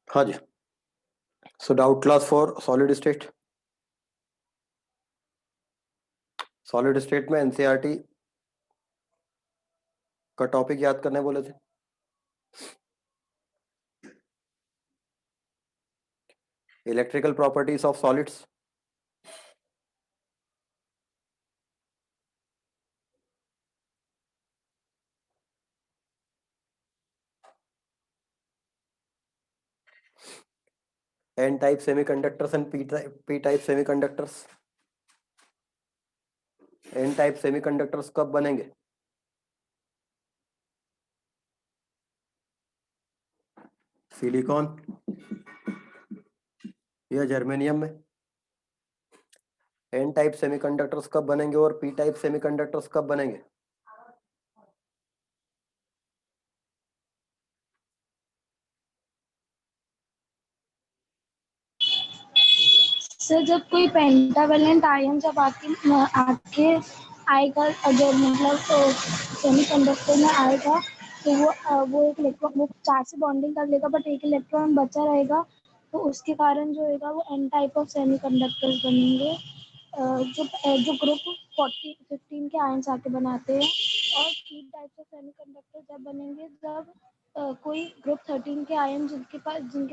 हाँ जी। So doubt class for solid state. Solid state में एनसीईआरटी का टॉपिक याद करने बोले थे। Electrical properties of solids. N type semiconductors and P type semiconductors. N type semiconductors कब बनेंगे? सिलिकॉन या जर्मेनियम में। एन टाइप सेमीकंडक्टर्स कब बनेंगे और पी टाइप सेमीकंडक्टर्स कब बनेंगे? सर जब कोई पेंटावेलेंट आयन जब आके आएगा, अगर मतलब सेमीकंडक्टर में आएगा तो वो एक इलेक्ट्रॉन वो 4 से बॉन्डिंग कर लेगा, बट एक इलेक्ट्रॉन बचा रहेगा, तो उसके कारण जो होगा वो एन टाइप ऑफ सेमीकंडक्टर्स बनेंगे। जो ग्रुप 15 के आयन्स आके बनाते हैं। और पी टाइप ऑफ सेमीकंडक्टर जब बनेंगे जब कोई ग्रुप 13 के आयन जिनके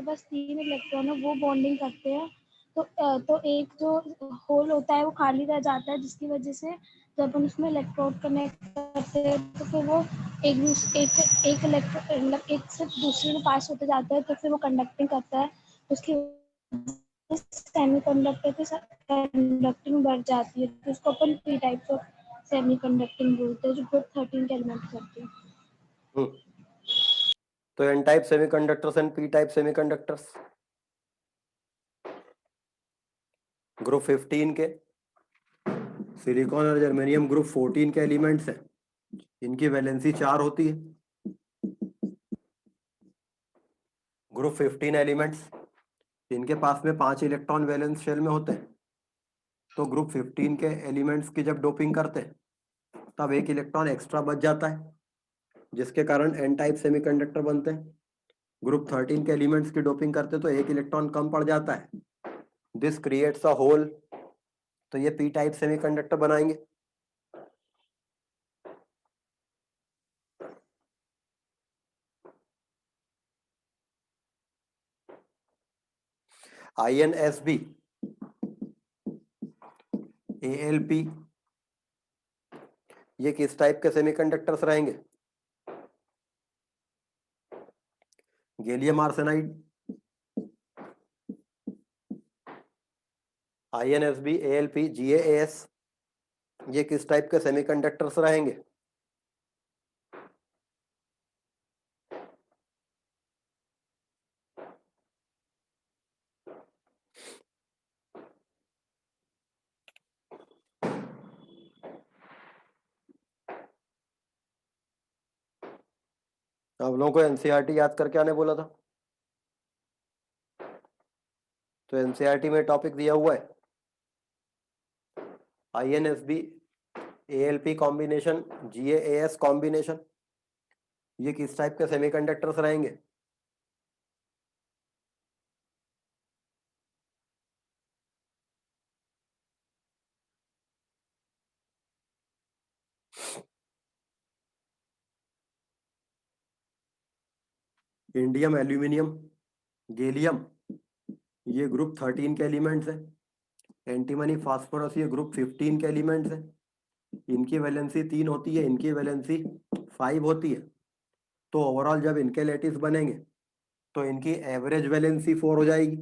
पास 3 इलेक्ट्रॉन है वो बॉन्डिंग करते हैं, तो एक जो होल होता है वो खाली रह जाता है, जिसकी वजह से जब हम उसमें इलेक्ट्रोड कनेक्ट करते हैं तो फिर वो एक से दूसरे में पास होते जाता है, तो फिर वो कंडक्टिंग करता है। उसकी सेमीकंडक्टर की कंडक्टिंग बढ़ जाती है, तो उसको अपन पी टाइप्स ऑफ सेमीकंडक्टिंग बोलते हैं, जो ग्रुप 13 के एलिमेंट करते हैं। तो n type semiconductors and P type semiconductors group 15 के, सिलिकॉन और जर्मेनियम ग्रुप 14 के एलिमेंट्स हैं। इनकी वैलेंसी 4 होती है। ग्रुप 15 एलिमेंट्स इनके पास में 5 इलेक्ट्रॉन वैलेंस शेल में होते हैं। तो ग्रुप 15 के एलिमेंट्स की जब डोपिंग करते हैं तब एक इलेक्ट्रॉन एक्स्ट्रा बच जाता है, जिसके कारण एन टाइप सेमीकंडक्टर बनते हैं। ग्रुप 13 के एलिमेंट्स की डोपिंग करते तो एक इलेक्ट्रॉन कम पड़ जाता है, दिस क्रिएट्स अ होल, तो ये पी टाइप सेमीकंडक्टर बनाएंगे। INSB ALP ये किस टाइप के सेमीकंडक्टर्स रहेंगे? Gallium arsenide. INSB ALP GaAs ये किस टाइप के सेमीकंडक्टर्स रहेंगे? आप लोगों को एनसीईआरटी याद करके आने बोला था, तो एनसीईआरटी में टॉपिक दिया हुआ है INSB ALP combination GaAs combination, ये किस टाइप के सेमीकंडक्टर्स रहेंगे? इंडियम एल्यूमिनियम गैलियम ये ग्रुप 13 के एलिमेंट्स है। एंटीमनी फास्फोरस ये ग्रुप 15 के एलिमेंट्स है। इनकी वैलेंसी 3 होती है, इनकी वैलेंसी 5 होती है। तो ओवरऑल जब इनके लेटिस बनेंगे तो इनकी एवरेज वैलेंसी 4 हो जाएगी।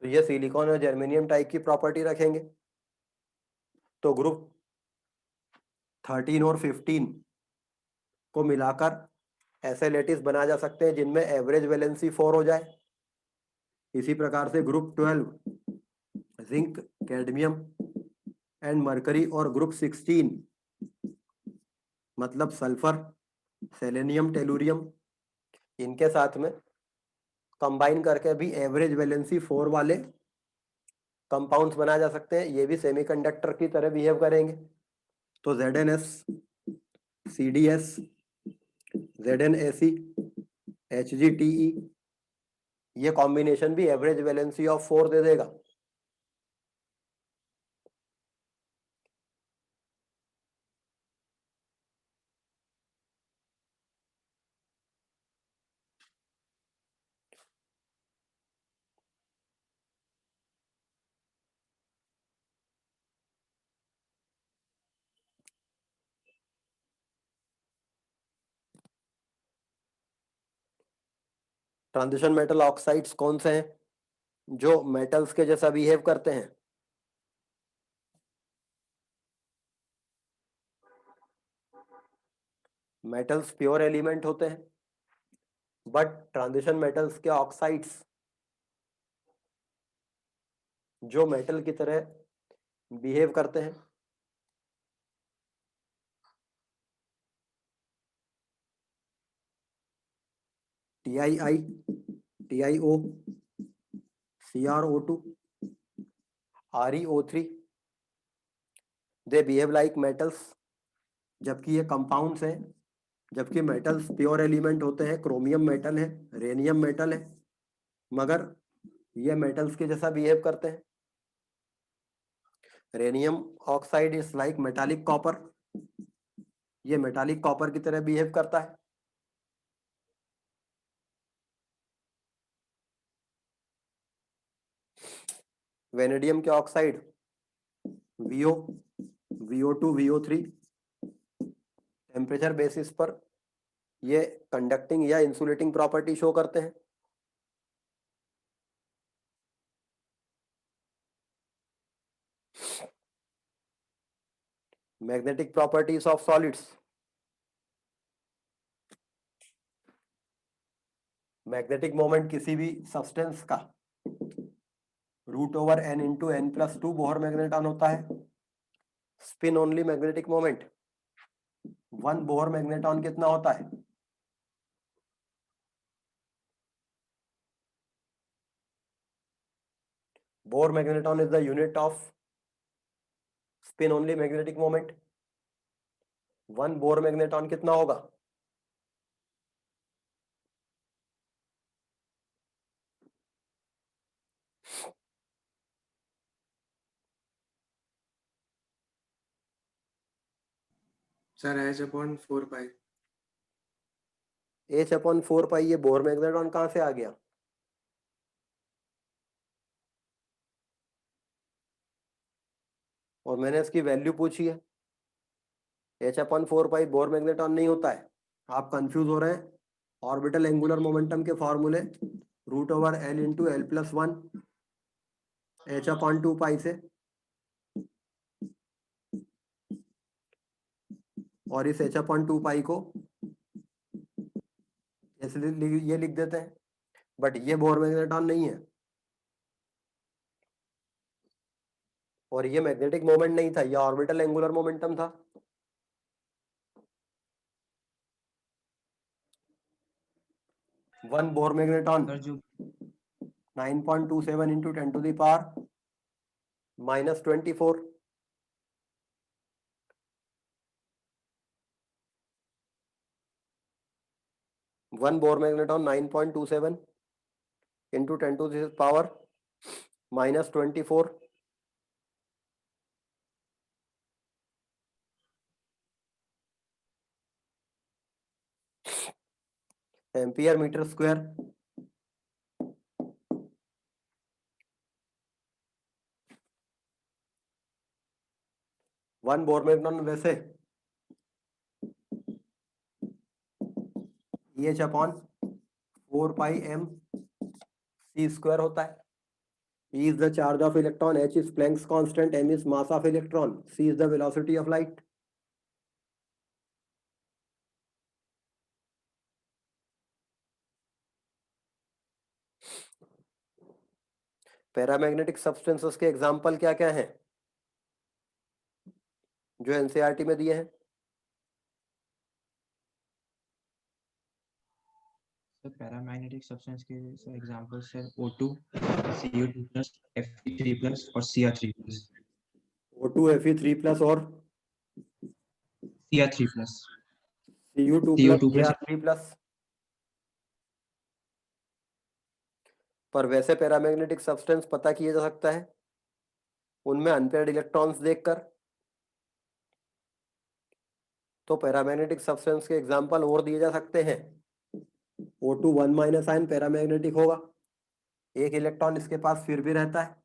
तो ये सिलिकॉन और जर्मेनियम टाइप की प्रॉपर्टी रखेंगे। तो ग्रुप 13 और 15 को मिलाकर ऐसे लेटिस बना जा सकते हैं जिनमें एवरेज वैलेंसी 4 हो जाए। इसी प्रकार से group 12 zinc cadmium and mercury और ग्रुप 16 मतलब सल्फर सेलेनियम टेलुरियम, इनके साथ में कंबाइन करके भी एवरेज वैलेंसी 4 वाले कंपाउंड्स बनाए जा सकते हैं। ये भी सेमीकंडक्टर की तरह बिहेव करेंगे। तो ZnS CDS ZnAc, HgTe, ये कॉम्बिनेशन भी एवरेज वैलेंसी ऑफ 4 दे देगा। ट्रांजिशन मेटल ऑक्साइड्स कौन से हैं जो मेटल्स के जैसा बिहेव करते हैं? मेटल्स प्योर एलिमेंट होते हैं, बट ट्रांजिशन मेटल्स के ऑक्साइड्स जो मेटल की तरह बिहेव करते हैं। TiI, TiO, CrO2, ReO3, they behave like metals, जबकि ये कंपाउंड्स हैं। जबकि मेटल्स प्योर एलिमेंट होते हैं, क्रोमियम मेटल है, रेनियम मेटल है, मगर ये मेटल्स के जैसा बिहेव करते हैं। Rhenium oxide is like metallic copper, ये मेटालिक कॉपर की तरह बिहेव करता है। वेनेडियम के oxide VO, VO2, VO3 temperature basis पर ये कंडक्टिंग या इंसुलेटिंग प्रॉपर्टी शो करते हैं। Magnetic properties of solids, magnetic moment किसी भी सब्सटेंस का √n/n+2 बोहर मैग्नेटॉन होता है। Spin only magnetic moment 1 Bohr magneton कितना होता है? Bohr magneton is the unit off spin only magnetic moment. 1 Bohr magneton कितना होगा? Sir H/4π। H/4π, ये बोहर मैग्नेटॉन कहां से आ गया? और मैंने इसकी वैल्यू पूछी है। H/4π बोहर मैग्नेटॉन नहीं होता है। आप कंफ्यूज हो रहे हैं ऑर्बिटल एंगुलर मोमेंटम के फॉर्मूले √L×L+1 H/2π से, और इस H/2π को ये लिख देते हैं, बट ये बोहर मैग्नेटॉन नहीं है और ये मैग्नेटिक मोमेंट नहीं था, ये ऑर्बिटल एंगुलर मोमेंटम था। One Bohr magneton 9.27 into 10⁻⁻²4। One Bohr magneton 9.27 into 10⁻⁻²4। Ampere metre square. One Bohr magneton वैसे EH/4πmc² होता है। E is the charge of electron, H is Planck's constant, m is mass of electron, c is the velocity of light. Paramagnetic substances के example क्या क्या हैं जो NCERT में दिए हैं? पैरामैग्नेटिक सब्सटेंस के एग्जांपल्स है O2, Cu2+, Fe3+ और Cr3+। O2, Fe3+ और Cr3+। Cu2 CO2 plus plus Ar3 plus. पर वैसे पैरामैग्नेटिक सब्सटेंस पता किया जा सकता है उनमें अनपेयर्ड इलेक्ट्रॉन्स देखकर। तो पैरामैग्नेटिक सब्सटेंस के एग्जांपल और दिए जा सकते हैं। O2 1 माइनस आयन पैरामैग्नेटिक होगा, एक इलेक्ट्रॉन इसके पास फिर भी रहता है।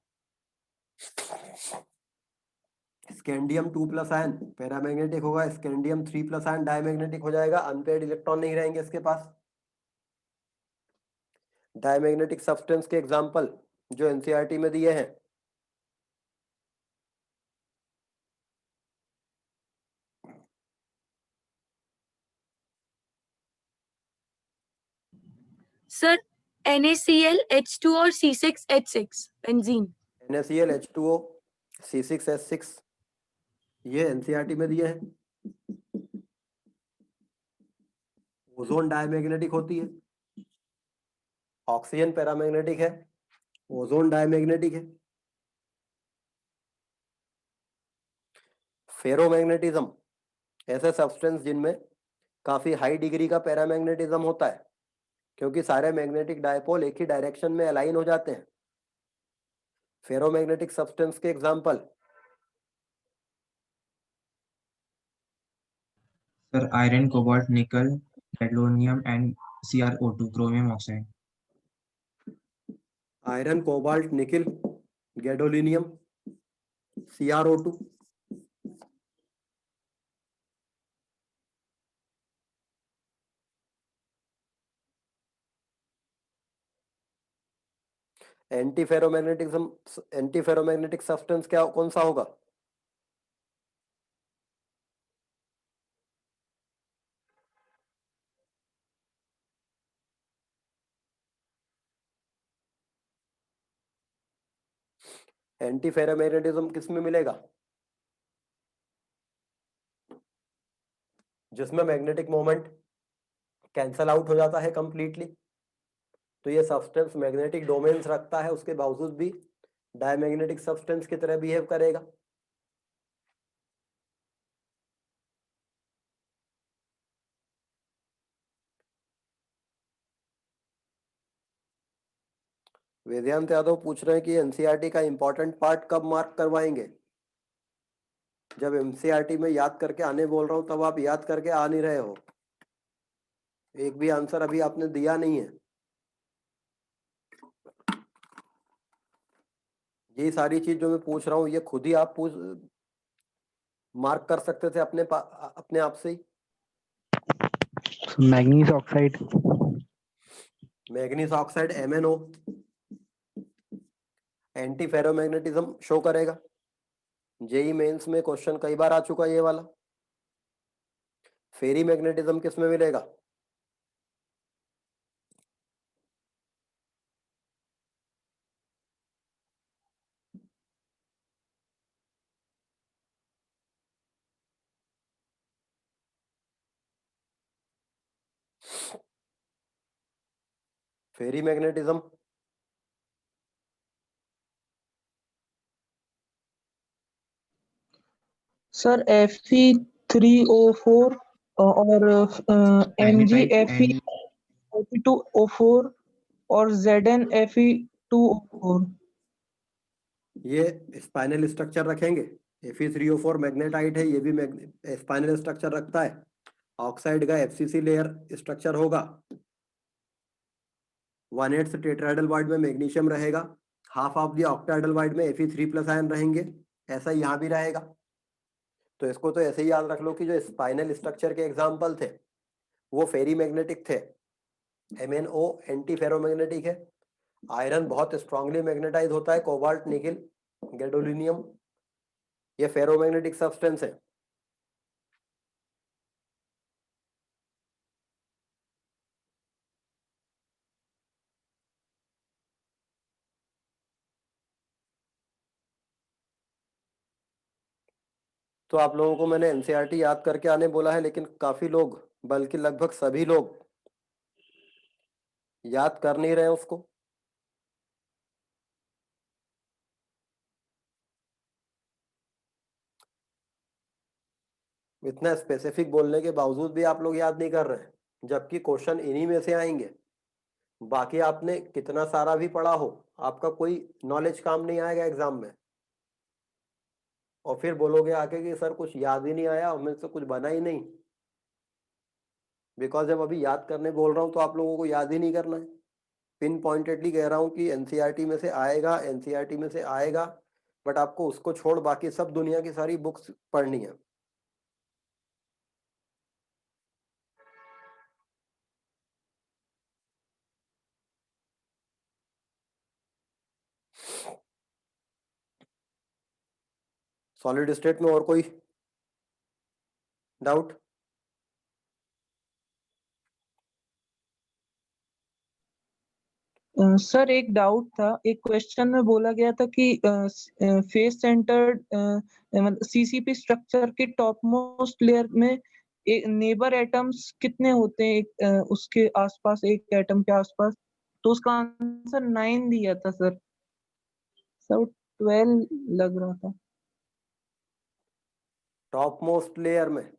स्कैंडियम 2 प्लस आयन पैरामैग्नेटिक होगा, स्कैंडियम 3 प्लस आयन डायमैग्नेटिक हो जाएगा, अनपेयर्ड इलेक्ट्रॉन नहीं रहेंगे इसके पास। डायमैग्नेटिक सब्सटेंस के एग्जांपल जो एनसीईआरटी में दिए हैं, सर NaCl H2 और C6H6 benzene. NaCl H2O C6H6 ये एनसीईआरटी में दिए हैं। ओजोन डायमैग्नेटिक होती है, ऑक्सीजन पैरामैग्नेटिक है, ओजोन डायमैग्नेटिक है। फेरोमैग्नेटिज्म ऐसे सब्सटेंस जिनमें काफी हाई डिग्री का पैरामैग्नेटिज्म होता है, क्योंकि सारे मैग्नेटिक डायपोल एक ही डायरेक्शन में अलाइन हो जाते हैं। फेरोमैग्नेटिक सब्सटेंस के example sir iron, cobalt, nickel, gadolinium and CrO2 chromium oxide. Iron, cobalt, nickel, gadolinium, CrO2। Anti ferromagnetic substance क्या कौन सा होगा? एंटी फेरोमैग्नेटिज्म किस में मिलेगा? जिसमें मैग्नेटिक मोमेंट कैंसल आउट हो जाता है कंप्लीटली। तो ये सब्सटेंस मैग्नेटिक डोमेन्स रखता है, उसके बावजूद भी डायमैग्नेटिक सब्सटेंस की तरह बिहेव करेगा। वेदांत यादव पूछ रहे हैं कि एनसीईआरटी का इंपॉर्टेंट पार्ट कब मार्क करवाएंगे? जब एनसीईआरटी में याद करके आने बोल रहा हूं तब आप याद करके आ नहीं रहे हो। एक भी आंसर अभी आपने दिया नहीं है। ये सारी चीज जो मैं पूछ रहा हूँ ये खुद ही आप पूछ मार्क कर सकते थे अपने आप से ही। Manganese oxide. Manganese oxide MnO antiferromagnetism show करेगा। जेई मेंस में क्वेश्चन कई बार आ चुका ये वाला। फेरी मैग्नेटिज्म किस में मिलेगा? फेरी मैग्नेटिज्म सर Fe3O4 और MgFe2O4 और ZnFe2O4। ये स्पाइनल स्ट्रक्चर रखेंगे। Fe3O4 मैग्नेटाइट है, ये भी स्पाइनल स्ट्रक्चर रखता है। ऑक्साइड का FCC लेयर स्ट्रक्चर होगा। 1/8 टेट्राहेड्रल बॉन्ड में मैग्नीशियम रहेगा, half of the octahedral bond में Fe3 प्लस आयन रहेंगे। ऐसा यहाँ भी रहेगा। तो इसको तो ऐसे ही याद रख लो कि जो स्पाइनल स्ट्रक्चर के एग्जाम्पल थे वो फेरी मैग्नेटिक थे। MnO एंटी फेरोमैग्नेटिक है। आयरन बहुत स्ट्रांगली मैग्नेटाइज होता है, कोबाल्ट, निकिल, गैडोलिनियम ये फेरोमैग्नेटिक सब्सटेंस है। तो आप लोगों को मैंने एनसीईआरटी याद करके आने बोला है, लेकिन काफी लोग बल्कि लगभग सभी लोग याद कर नहीं रहे हैं उसको। इतना स्पेसिफिक बोलने के बावजूद भी आप लोग याद नहीं कर रहे हैं, जबकि क्वेश्चन इन्हीं में से आएंगे। बाकी आपने कितना सारा भी पढ़ा हो, आपका कोई नॉलेज काम नहीं आएगा एग्जाम में। और फिर बोलोगे आके कि सर कुछ याद ही नहीं आया और मेरे से कुछ बना ही नहीं। बिकॉज जब अभी याद करने बोल रहा हूँ तो आप लोगों को याद ही नहीं करना है। पिन पॉइंटेडली कह रहा हूँ कि एनसीईआरटी में से आएगा, एनसीईआरटी में से आएगा, बट आपको उसको छोड़ बाकी सब दुनिया की सारी बुक्स पढ़नी है। सॉलिड स्टेट में और कोई डाउट? सर एक डाउट था, एक क्वेश्चन में बोला गया था कि फेस सेंटर्ड मतलब सीसीपी स्ट्रक्चर के टॉप मोस्ट लेयर में नेबर एटम्स कितने होते हैं उसके आसपास, एक एटम के आसपास? तो उसका आंसर 9 दिया था सर। सर 12 लग रहा था। टॉप मोस्ट लेयर में,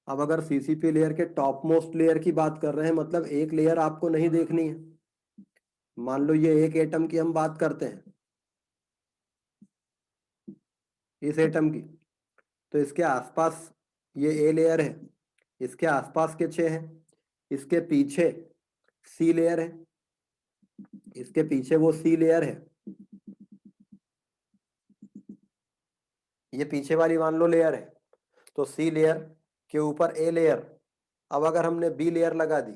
अब अगर सीसीपी लेयर के टॉप मोस्ट लेयर की बात कर रहे हैं मतलब एक लेयर आपको नहीं देखनी है। मान लो ये एक एटम की हम बात करते हैं, इस एटम की, तो इसके आसपास ये ए लेयर है, इसके आसपास के 6 हैं, इसके पीछे सी लेयर है, इसके पीछे वो सी लेयर है, ये पीछे वाली मान लो लेयर है, तो सी लेयर के ऊपर ए लेयर। अब अगर हमने बी लेयर लगा दी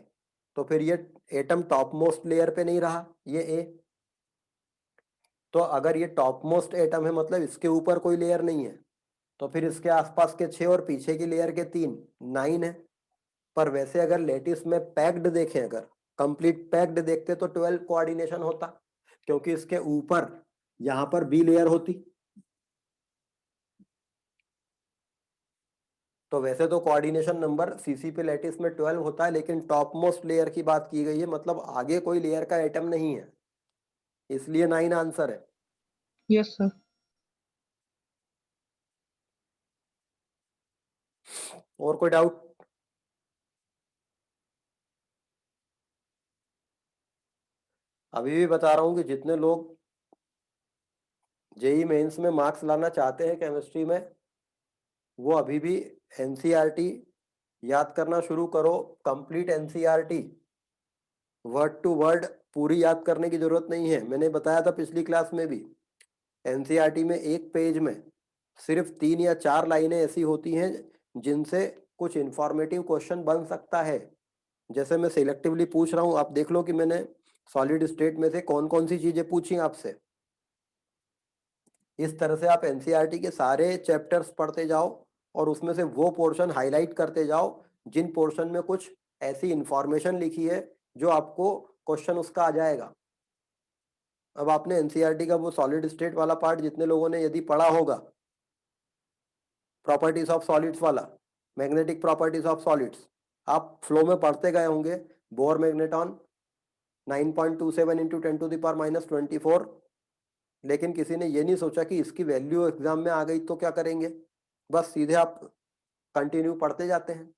तो फिर ये एटम टॉप मोस्ट लेयर पे नहीं रहा, ये ए। तो अगर ये टॉप मोस्ट एटम है मतलब इसके ऊपर कोई लेयर नहीं है, तो फिर इसके आसपास के 6 और पीछे की लेयर के 3, 9 है। पर वैसे अगर लेटिस में पैक्ड देखें, अगर कंप्लीट पैक्ड देखते तो 12 कोऑर्डिनेशन होता, क्योंकि इसके ऊपर यहां पर बी लेयर होती। तो वैसे तो कोऑर्डिनेशन नंबर सीसीपी लैटिस में 12 होता है, लेकिन टॉप मोस्ट लेयर की बात की गई है, मतलब आगे कोई लेयर का एटम नहीं है, इसलिए 9 आंसर है। Yes sir. और कोई डाउट? अभी भी बता रहा हूं कि जितने लोग जेई मेंस में मार्क्स लाना चाहते हैं केमिस्ट्री में, वो अभी भी एनसीईआरटी याद करना शुरू करो। Complete NCERT word to word पूरी याद करने की जरूरत नहीं है। मैंने बताया था पिछली क्लास में भी, एनसीईआरटी में एक पेज में सिर्फ 3 या 4 लाइनें ऐसी होती हैं जिनसे कुछ इंफॉर्मेटिव क्वेश्चन बन सकता है। जैसे मैं सिलेक्टिवली पूछ रहा हूं, आप देख लो कि मैंने सॉलिड स्टेट में से कौन कौन सी चीजें पूछी आपसे। इस तरह से आप एनसीईआरटी के सारे चैप्टर्स पढ़ते जाओ और उसमें से वो पोर्शन हाईलाइट करते जाओ जिन पोर्शन में कुछ ऐसी इंफॉर्मेशन लिखी है जो आपको क्वेश्चन उसका आ जाएगा। अब आपने एनसीईआरटी का वो सॉलिड स्टेट वाला पार्ट जितने लोगों ने यदि पढ़ा होगा, प्रॉपर्टीज ऑफ सॉलिड्स वाला, मैग्नेटिक प्रॉपर्टीज ऑफ सॉलिड्स, आप फ्लो में पढ़ते गए होंगे। बोर मैग्नेटॉन 9.27 इंटू 10⁻⁻24, लेकिन किसी ने ये नहीं सोचा कि इसकी वैल्यू एग्जाम में आ गई तो क्या करेंगे, बस सीधे आप कंटिन्यू पढ़ते जाते हैं।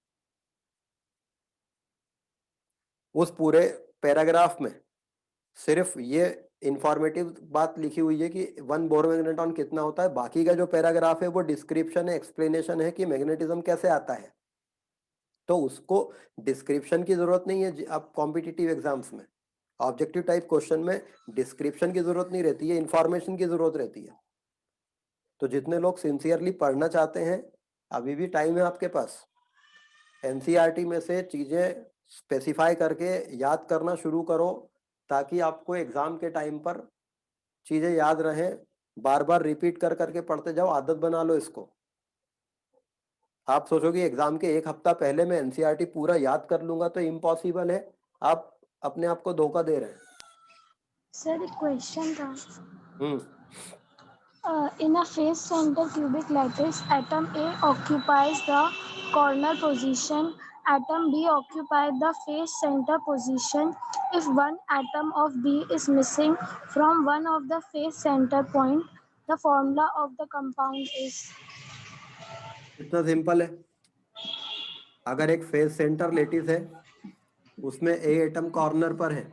उस पूरे पैराग्राफ में सिर्फ ये इंफॉर्मेटिव बात लिखी हुई है कि 1 बोर मैग्नेटॉन कितना होता है। बाकी का जो पैराग्राफ है वो डिस्क्रिप्शन है, एक्सप्लेनेशन है कि मैग्नेटिज्म कैसे आता है। तो उसको डिस्क्रिप्शन की जरूरत नहीं है। आप कॉम्पिटिटिव एग्जाम्स में ऑब्जेक्टिव टाइप क्वेश्चन में डिस्क्रिप्शन की जरूरत नहीं रहती है, इंफॉर्मेशन की जरूरत रहती है। तो जितने लोग सिंसियरली पढ़ना चाहते हैं, अभी भी टाइम है आपके पास। एनसीईआरटी में से चीजें स्पेसिफाई करके याद करना शुरू करो, ताकि आपको एग्जाम के टाइम पर चीजें याद रहें। बार बार रिपीट कर करके पढ़ते जाओ, आदत बना लो इसको। आप सोचोगे एग्जाम के एक हफ्ता पहले मैं एनसीईआरटी पूरा याद कर लूंगा, तो इम्पॉसिबल है। आप अपने आप को धोखा दे रहे हैं। सर एक क्वेश्चन था। In a face center cubic lattice, atom A occupies the corner position, atom B occupies the face center position. If one atom of B is missing from one of the face center point, the formula of the compound is? इतना simple है। अगर एक phase centre lettuce है, उसमें ए atom corner पर है,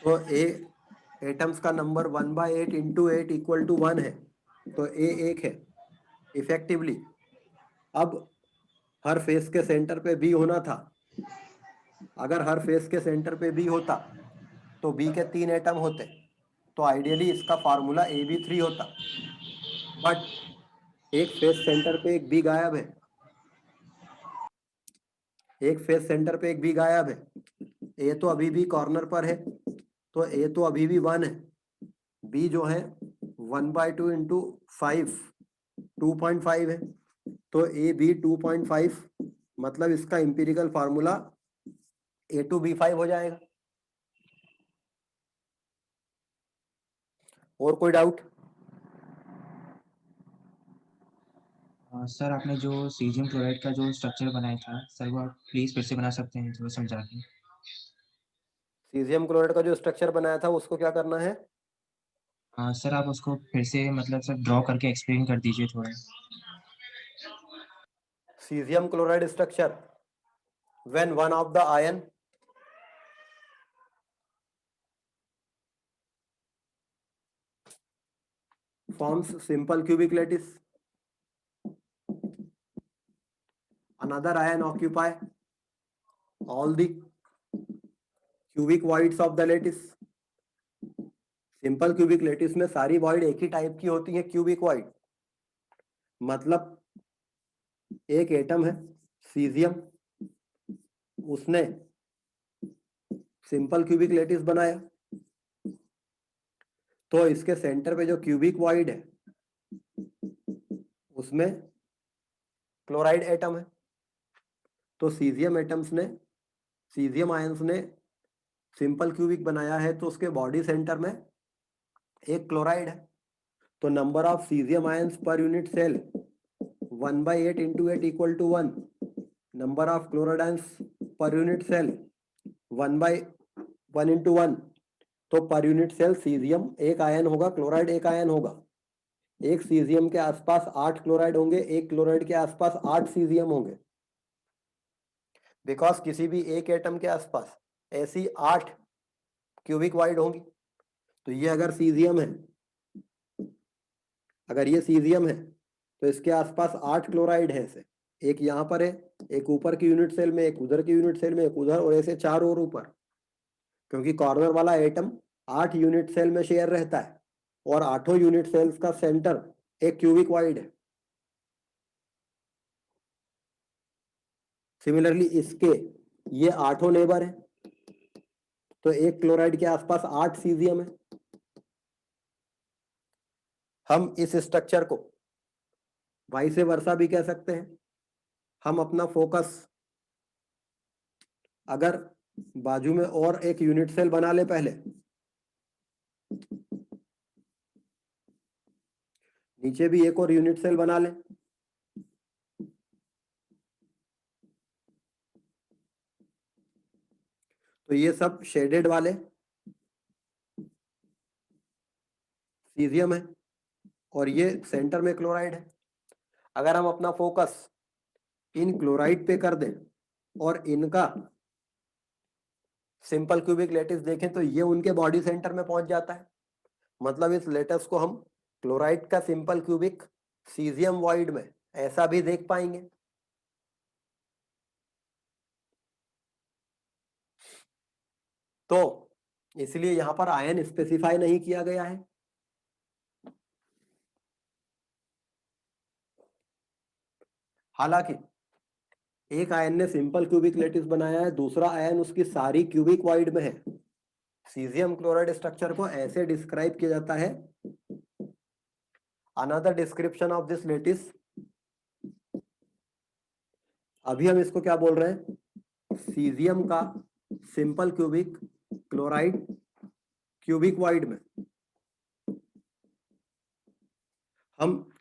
तो ए atoms का नंबर 1/8 इंटू 8 इक्वल टू 1 है, तो ए 1 है इफेक्टिवली। अब हर फेस के सेंटर पे बी होना था। अगर हर फेस के सेंटर पे बी होता तो बी के 3 एटम होते, तो आइडियली इसका फार्मूला AB3 होता। बट एक फेस सेंटर पे एक बी गायब है, एक फेस सेंटर पे एक बी गायब है। ए तो अभी भी कॉर्नर पर है, तो ए तो अभी भी 1 है। बी जो है 1/2 इंटू 5 2.5 है, तो ए बी 2.5, मतलब इसका इंपीरिकल फार्मूला A2B5 हो जाएगा। और कोई डाउट? सर आपने जो सीजियम क्लोराइड का जो स्ट्रक्चर बनाया था सर, वो आप प्लीज फिर से बना सकते हैं थोड़ा समझा के? सीजियम क्लोराइड का जो स्ट्रक्चर बनाया था उसको क्या करना है? सर आप उसको फिर से मतलब सर ड्रॉ करके एक्सप्लेन कर दीजिए थोड़ा। Caesium chloride structure, when one of the ion forms simple cubic lattice, another ion occupy all the cubic voids of the lattice। Simple cubic lattice में सारी वॉइड एक ही टाइप की होती है, क्यूबिक वॉइड। मतलब एक एटम है सीजियम, उसने सिंपल क्यूबिक लेटिस बनाया, तो इसके सेंटर पे जो क्यूबिक वॉइड है उसमें क्लोराइड एटम है। तो सीजियम एटम्स ने, सीजियम आयंस ने सिंपल क्यूबिक बनाया है, तो उसके बॉडी सेंटर में एक क्लोराइड है। तो number of caesium ions per unit cell 1/8 into 8 equal to 1। Number of chloride ions per unit cell 1/1 into 1। तो पर यूनिट सेल सीजियम एक आयन होगा, क्लोराइड एक आयन होगा। एक सीजियम के आसपास 8 क्लोराइड होंगे, एक क्लोराइड के आसपास 8 सीजियम होंगे, बिकॉज किसी भी एक एटम के आसपास ऐसी 8 क्यूबिक वाइड होंगी। तो ये अगर सीजियम है, अगर ये सीजियम है, तो इसके आसपास 8 क्लोराइड है ऐसे, एक यहाँ पर है, एक ऊपर की यूनिट सेल में, एक उधर की यूनिट सेल में, एक उधर, और ऐसे 4 और ऊपर, क्योंकि कॉर्नर वाला एटम 8 यूनिट सेल में शेयर रहता है, और 8 यूनिट सेल्स का सेंटर एक क्यूबिक वाइड है। सिमिलरली इसके ये 8 नेबर है, तो एक क्लोराइड के आसपास 8 सीजियम है। हम इस स्ट्रक्चर को वाइस वर्सा भी कह सकते हैं। हम अपना फोकस अगर बाजू में और एक यूनिट सेल बना ले, पहले नीचे भी एक और यूनिट सेल बना ले, तो ये सब शेडेड वाले सीजियम है, और ये सेंटर में क्लोराइड है। अगर हम अपना फोकस इन क्लोराइड पे कर दें और इनका सिंपल क्यूबिक लेटिस देखें, तो ये उनके बॉडी सेंटर में पहुंच जाता है। मतलब इस लेटिस को हम क्लोराइड का सिंपल क्यूबिक सीजियम वॉइड में ऐसा भी देख पाएंगे। तो इसलिए यहां पर आयन स्पेसिफाई नहीं किया गया है। हालांकि एक आयन ने सिंपल क्यूबिक लेटिस बनाया है, दूसरा आयन उसकी सारी क्यूबिक वाइड में है। सीजियम क्लोराइड स्ट्रक्चर को ऐसे डिस्क्राइब किया जाता है, another description of this lattice, अभी हम इसको क्या बोल रहे हैं, सीजियम का simple cubic chloride cubic void में हम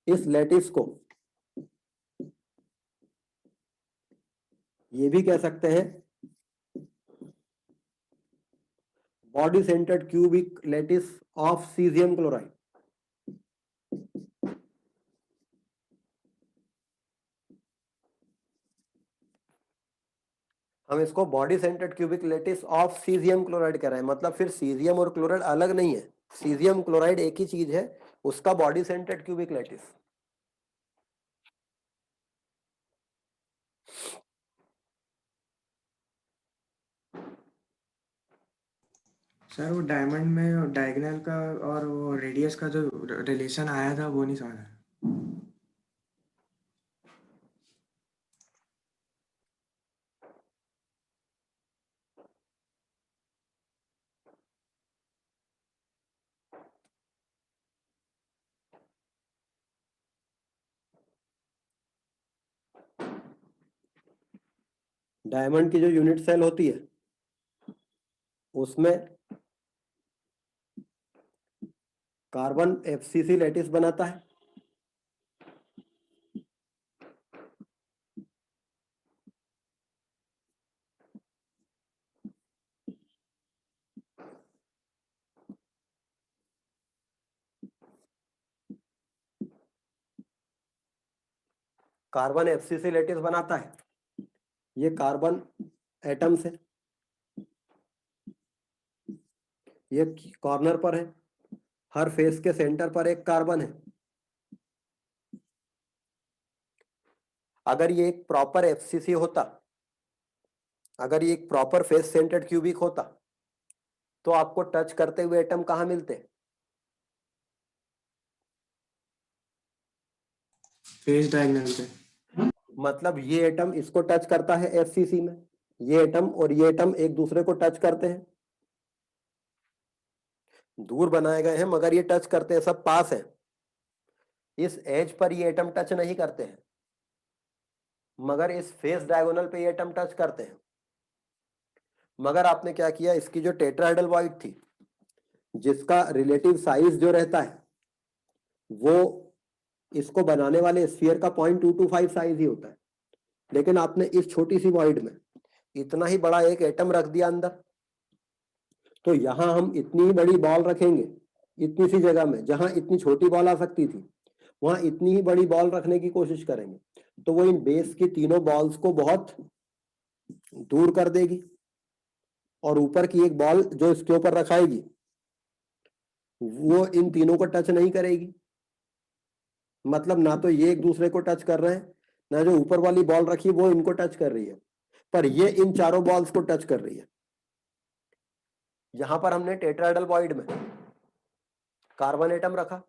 इस लेटिस को ये भी कह सकते हैं body centered cubic lattice of cesium chloride. हम इसको body centred cubic lattice of caesium chloride कह रहे हैं, मतलब फिर सीजियम और क्लोराइड अलग नहीं है, सीजियम क्लोराइड एक ही चीज है, उसका body centred cubic lattice. Sir वो डायमंड में डायगोनल का और वो रेडियस का जो रिलेशन आया था वो नहीं समझ आया। डायमंड की जो यूनिट सेल होती है उसमें कार्बन एफसीसी लैटिस बनाता है, कार्बन एफसीसी लैटिस बनाता है, ये कार्बन एटम्स है, ये कॉर्नर पर है, हर फेस के सेंटर पर एक कार्बन है। अगर ये एक प्रॉपर एफसीसी होता, अगर ये एक प्रॉपर फेस सेंटर्ड क्यूबिक होता, तो आपको टच करते हुए एटम कहां मिलते? फेस डायगोनल पे। मतलब ये एटम इसको टच करता है एफसीसी में, ये एटम और ये एटम एक दूसरे को टच करते हैं, दूर बनाए गए हैं मगर ये टच करते हैं, सब पास है। इस एज पर ये एटम टच नहीं करते हैं, मगर इस फेस डायगोनल पे ये एटम टच करते हैं। मगर आपने क्या किया, इसकी जो टेट्राहेड्रल बॉइड थी, जिसका रिलेटिव साइज जो रहता है वो इसको बनाने वाले स्फीयर का 0.225 साइज ही होता है, लेकिन आपने इस छोटी सी वॉइड में इतना ही बड़ा एक एटम रख दिया अंदर, तो यहां हम इतनी ही बड़ी बॉल रखेंगे, इतनी सी जगह में जहां इतनी छोटी बॉल आ सकती थी वहां इतनी ही बड़ी बॉल रखने की कोशिश करेंगे, तो वो इन बेस की तीनों बॉल्स को बहुत दूर कर देगी, और ऊपर की एक बॉल जो इसके ऊपर रखाएगी वो इन तीनों को टच नहीं करेगी। मतलब ना तो ये एक दूसरे को टच कर रहे हैं, ना जो ऊपर वाली बॉल रखी वो इनको टच कर रही है, पर ये इन चारों बॉल्स को टच कर रही है। यहां पर हमने टेट्राहेड्रल बॉइड में कार्बन एटम रखा,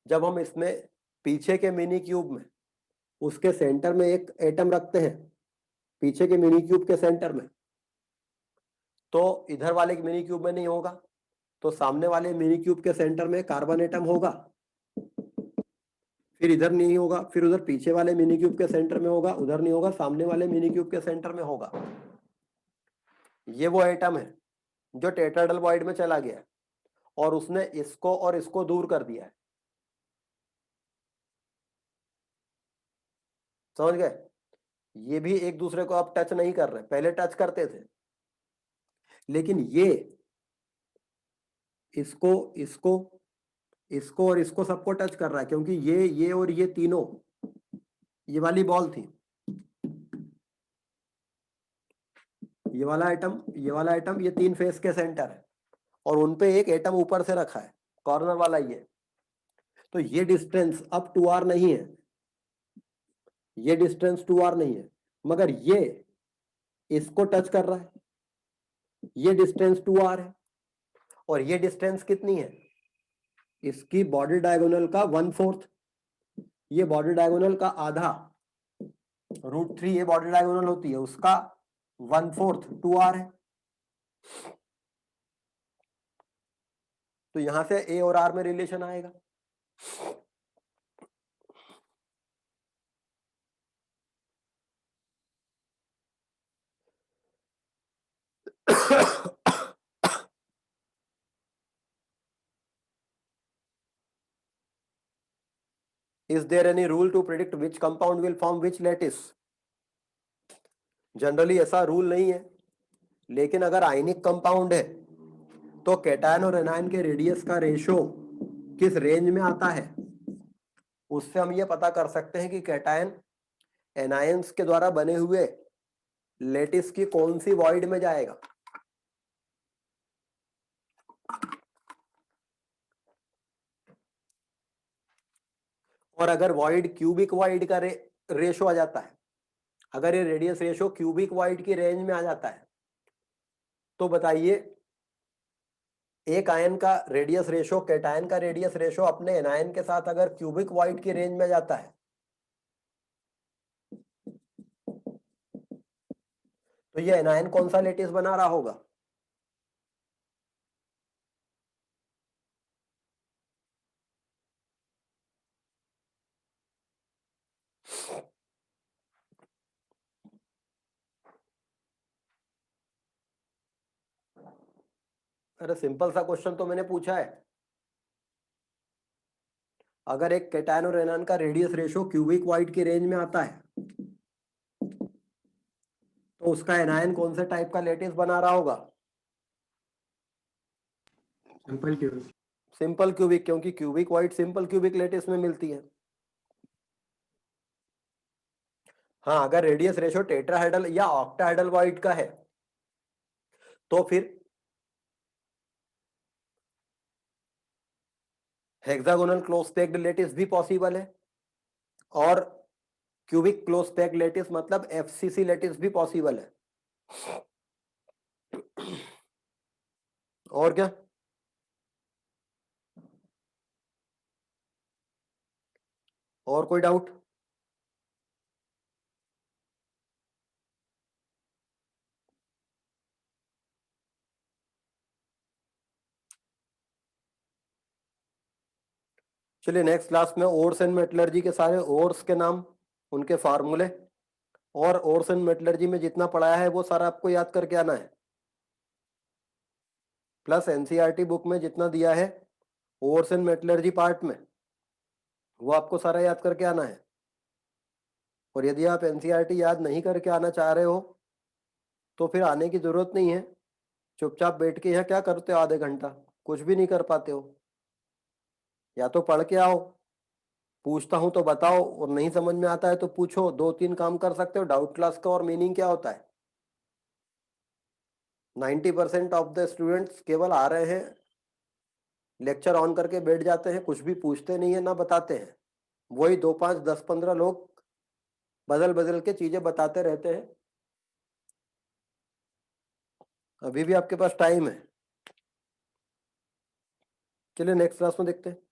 जब हम इसमें पीछे के मिनी क्यूब में उसके सेंटर में एक एटम रखते हैं, पीछे के मिनी क्यूब के सेंटर में, तो इधर वाले मिनी क्यूब में नहीं होगा, तो सामने वाले मिनी क्यूब के सेंटर में कार्बन एटम होगा, फिर इधर नहीं होगा, फिर उधर पीछे वाले मिनी क्यूब के सेंटर में होगा, उधर नहीं होगा, सामने वाले मिनी क्यूब के सेंटर में होगा। ये वो एटम है जो टेट्राहेड्रल बॉइड में चला गया और उसने इसको और इसको दूर कर दिया है। समझ गए? ये भी एक दूसरे को अब टच नहीं कर रहे, पहले टच करते थे, लेकिन ये इसको इसको इसको और इसको सबको टच कर रहा है, क्योंकि ये और ये तीनों, ये वाली बॉल थी, ये वाला एटम, ये वाला एटम, ये तीन फेस के सेंटर है और उनपे एक एटम ऊपर से रखा है, कॉर्नर वाला ये, तो ये डिस्टेंस अब 2r नहीं है, ये डिस्टेंस 2r नहीं है, मगर ये इसको टच कर रहा है, ये डिस्टेंस 2r है, और ये डिस्टेंस कितनी है, इसकी बॉर्डर डायगोनल का 1/4, ये बॉर्डर डायगोनल का आधा, √3 ये बॉर्डर डायगोनल होती है, उसका 1/4 2r है। तो यहां से a और r में रिलेशन आएगा। Is there any rule to predict which compound will form which lattice? Generally ऐसा रूल नहीं है, लेकिन अगर आयनिक कंपाउंड है तो कैटायन और एनायन के रेडियस का रेशो किस रेंज में आता है, उससे हम ये पता कर सकते हैं कि कैटायन एनायंस के द्वारा बने हुए लेटिस की कौन सी वॉइड में जाएगा। और अगर वॉइड क्यूबिक वॉइड का रेशो आ जाता है, अगर ये रेडियस रेशो क्यूबिक वॉइड की रेंज में आ जाता है, तो बताइए एक आयन का रेडियस रेशो कैटायन का रेडियस रेशो अपने एनायन के साथ अगर क्यूबिक वॉइड की रेंज में जाता है, तो ये एनायन कौन सा लेटिस बना रहा होगा। अरे सिंपल सा क्वेश्चन तो मैंने पूछा है। अगर एक कैटायन और एनायन का रेडियस रेशो क्यूबिक वॉइड की रेंज में आता है, तो उसका एनायन कौन से टाइप का लेटिस बना रहा होगा। Simple cubic. सिंपल क्यूबिक, क्योंकि cubic void simple cubic lattice में मिलती है। हाँ, अगर रेडियस रेशो टेट्राहेड्रल या ऑक्टाहेड्रल वॉइड का है, तो फिर हेक्सागोनल क्लोज पैक्ड लेटिस भी पॉसिबल है, और क्यूबिक क्लोज पैक्ड लेटिस मतलब एफसीसी लेटिस भी पॉसिबल है। और क्या, और कोई डाउट। चलिए नेक्स्ट क्लास में ओर्स एंड मेटलर्जी के सारे ओर्स के नाम, उनके फार्मूले, और ओर्स एंड मेटलर्जी में जितना पढ़ाया है वो सारा आपको याद करके आना है, प्लस एनसीईआरटी बुक में जितना दिया है ओर्स एंड मेटलर्जी पार्ट में, वो आपको सारा याद करके आना है। और यदि आप एनसीईआरटी याद नहीं करके आना चाह रहे हो, तो फिर आने की जरूरत नहीं है। चुपचाप बैठ के यहाँ क्या करते हो, आधे घंटा कुछ भी नहीं कर पाते हो। या तो पढ़ के आओ, पूछता हूं तो बताओ, और नहीं समझ में आता है तो पूछो। 2-3 काम कर सकते हो। डाउट क्लास का और मीनिंग क्या होता है, 90% ऑफ द स्टूडेंट्स केवल आ रहे हैं, लेक्चर ऑन करके बैठ जाते हैं, कुछ भी पूछते नहीं है ना बताते हैं। वही 2, 5, 10, 15 लोग बदल बदल के चीजें बताते रहते हैं। अभी भी आपके पास टाइम है। चलिए नेक्स्ट क्लास में देखते हैं।